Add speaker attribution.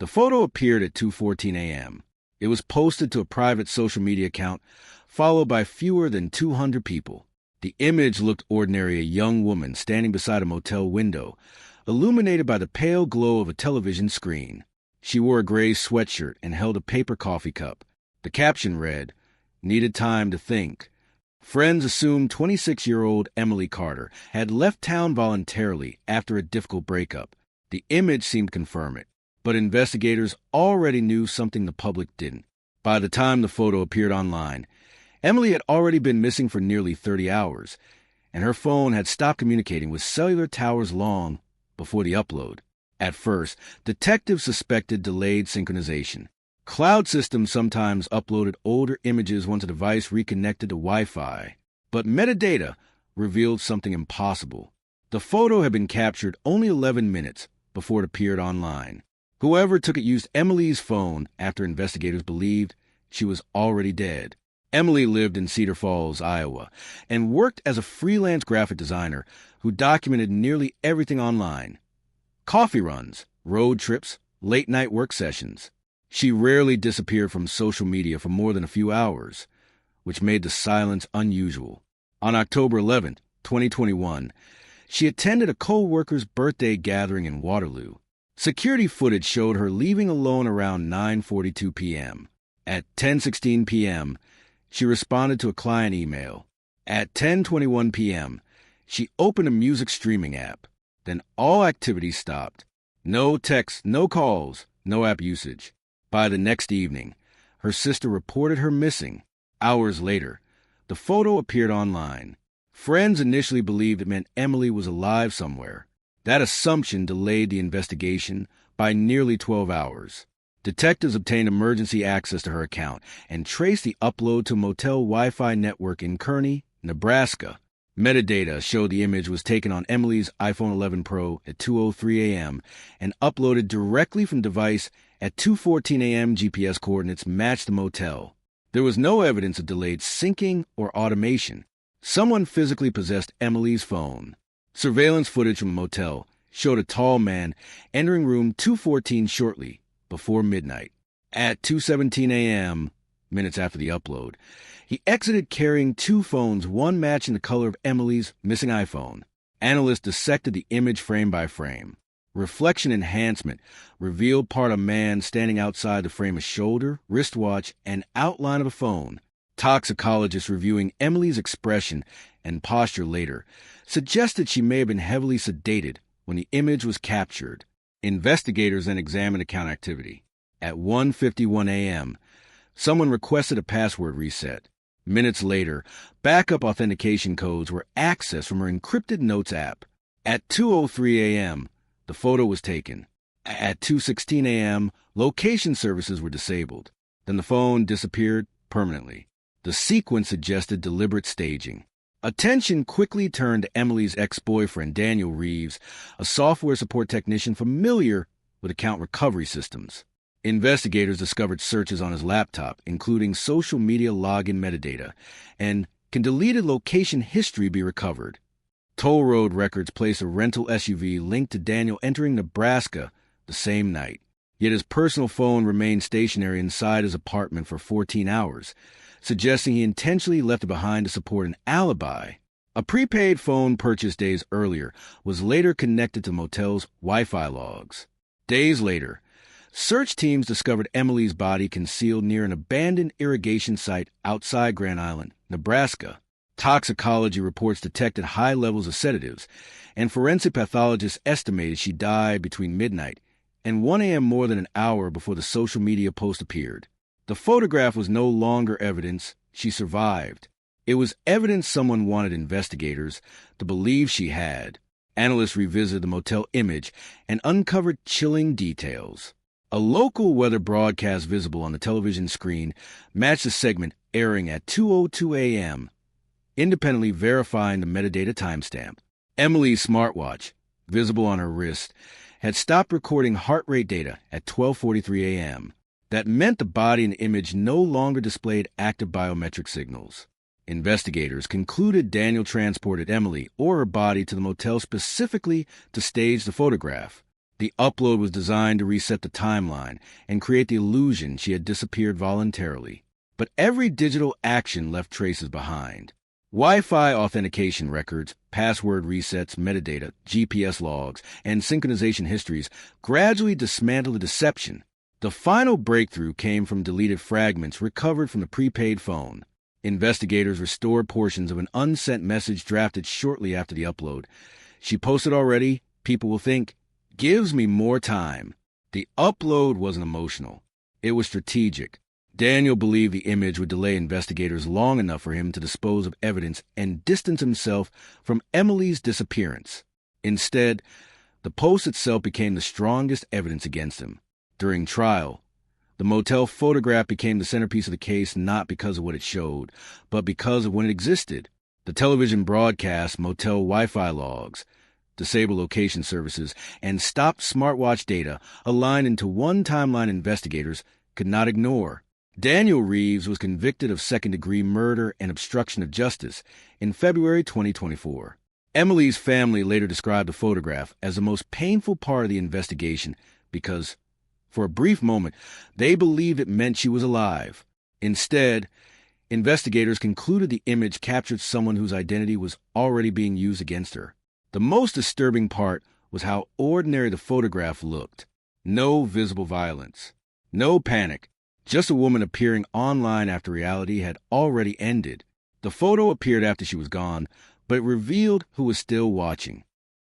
Speaker 1: The photo appeared at 2:14 a.m. It was posted to a private social media account, followed by fewer than 200 people. The image looked ordinary: a young woman standing beside a motel window, illuminated by the pale glow of a television screen. She wore a gray sweatshirt and held a paper coffee cup. The caption read, "Needed time to think." Friends assumed 26-year-old Emily Carter had left town voluntarily after a difficult breakup. The image seemed to confirm it, but investigators already knew something the public didn't. By the time the photo appeared online, Emily had already been missing for nearly 30 hours, and her phone had stopped communicating with cellular towers long before the upload. At first, detectives suspected delayed synchronization. Cloud systems sometimes uploaded older images once a device reconnected to Wi-Fi, but metadata revealed something impossible. The photo had been captured only 11 minutes before it appeared online. Whoever took it used Emily's phone after investigators believed she was already dead. Emily lived in Cedar Falls, Iowa, and worked as a freelance graphic designer who documented nearly everything online: coffee runs, road trips, late-night work sessions. She rarely disappeared from social media for more than a few hours, which made the silence unusual. On October 11, 2021, she attended a co-worker's birthday gathering in Waterloo. Security footage showed her leaving alone around 9:42 p.m. At 10:16 p.m., she responded to a client email. At 10:21 p.m., she opened a music streaming app. Then all activity stopped. No texts, no calls, no app usage. By the next evening, her sister reported her missing. Hours later, the photo appeared online. Friends initially believed it meant Emily was alive somewhere. That assumption delayed the investigation by nearly 12 hours. Detectives obtained emergency access to her account and traced the upload to a motel Wi-Fi network in Kearney, Nebraska. Metadata showed the image was taken on Emily's iPhone 11 Pro at 2:03 a.m. and uploaded directly from device at 2:14 a.m. GPS coordinates matched the motel. There was no evidence of delayed syncing or automation. Someone physically possessed Emily's phone. Surveillance footage from a motel showed a tall man entering room 214 shortly before midnight. At 2:17 a.m., minutes after the upload, he exited carrying two phones, one matching the color of Emily's missing iPhone. Analysts dissected the image frame by frame. Reflection enhancement revealed part of a man standing outside the frame: a shoulder, wristwatch, and outline of a phone. Toxicologists reviewing Emily's expression and posture later suggested she may have been heavily sedated when the image was captured. Investigators then examined account activity. At 1:51 a.m., someone requested a password reset. Minutes later, backup authentication codes were accessed from her encrypted Notes app. At 2:03 a.m., the photo was taken. At 2:16 a.m., location services were disabled. Then the phone disappeared permanently. The sequence suggested deliberate staging. Attention quickly turned to Emily's ex-boyfriend, Daniel Reeves, a software support technician familiar with account recovery systems. Investigators discovered searches on his laptop, including social media login metadata, and can deleted location history be recovered? Toll road records place a rental SUV linked to Daniel entering Nebraska the same night. Yet his personal phone remained stationary inside his apartment for 14 hours, suggesting he intentionally left it behind to support an alibi. A prepaid phone purchased days earlier was later connected to the motel's Wi-Fi logs. Days later, search teams discovered Emily's body concealed near an abandoned irrigation site outside Grand Island, Nebraska. Toxicology reports detected high levels of sedatives, and forensic pathologists estimated she died between midnight and 1 a.m. more than an hour before the social media post appeared. The photograph was no longer evidence she survived. It was evidence someone wanted investigators to believe she had. Analysts revisited the motel image and uncovered chilling details. A local weather broadcast visible on the television screen matched the segment airing at 2:02 a.m., independently verifying the metadata timestamp. Emily's smartwatch, visible on her wrist, had stopped recording heart rate data at 12:43 a.m. That meant the body in the image no longer displayed active biometric signals. Investigators concluded Daniel transported Emily or her body to the motel specifically to stage the photograph. The upload was designed to reset the timeline and create the illusion she had disappeared voluntarily. But every digital action left traces behind. Wi-Fi authentication records, password resets, metadata, GPS logs, and synchronization histories gradually dismantled the deception. The final breakthrough came from deleted fragments recovered from the prepaid phone. Investigators restored portions of an unsent message drafted shortly after the upload. She posted already, people will think, gives me more time. The upload wasn't emotional. It was strategic. Daniel believed the image would delay investigators long enough for him to dispose of evidence and distance himself from Emily's disappearance. Instead, the post itself became the strongest evidence against him. During trial, the motel photograph became the centerpiece of the case not because of what it showed, but because of when it existed. The television broadcast motel Wi-Fi logs, disabled location services, and stopped smartwatch data aligned into one timeline investigators could not ignore. Daniel Reeves was convicted of second-degree murder and obstruction of justice in February 2024. Emily's family later described the photograph as the most painful part of the investigation because, for a brief moment, they believed it meant she was alive. Instead, investigators concluded the image captured someone whose identity was already being used against her. The most disturbing part was how ordinary the photograph looked. No visible violence, no panic, just a woman appearing online after reality had already ended. The photo appeared after she was gone, but it revealed who was still watching.